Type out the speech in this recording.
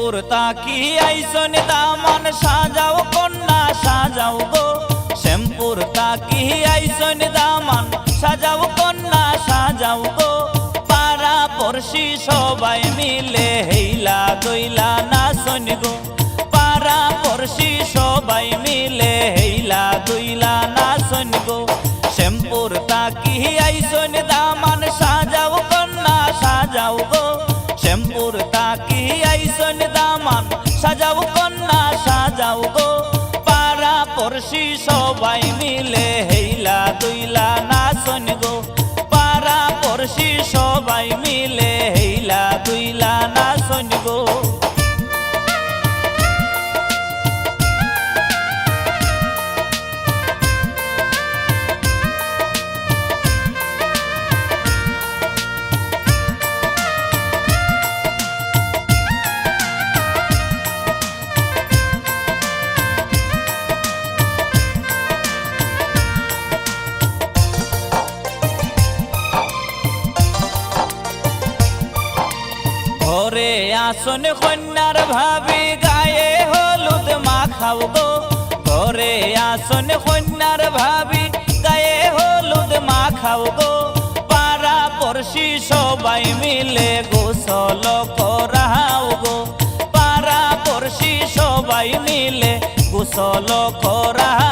শ্যাম্পুর তাকি আইসন দামান সাজাও কন্যা সাজাও গো শ্যাম্পুর তাকি আইসন দামান সাজাও কন্যা সাজাও গো পাড়া পড়শি সবাই মিলে হেইলা দইলা নাচন গো পাড়া পড়শি সবাই মিলে হেইলা দইলা নাচন গো শ্যাম্পুর তাকি আইসন দামান সাজাও কন্যা সাজাও গো শ্যাম্পুর তাকি আইসন দামান সাজাও কন্যা সাজাও গো পাড়া পড়শি সবাই মিলে হেইলা দইলা নাচন গো পাড়া পড়শি সবাই মিলে হেইলা দইলা নাচন গো ঘরে আসন কন্যার ভাবি গায়ে হলুদ মাখাও গো ঘরে আসন কন্যার ভাবি গায়ে হলুদ মাখাও গো পাড়া পড়শি সবাই মিলে গোসল করাও গো পাড়া পড়শি সবাই মিলে গোসল করাও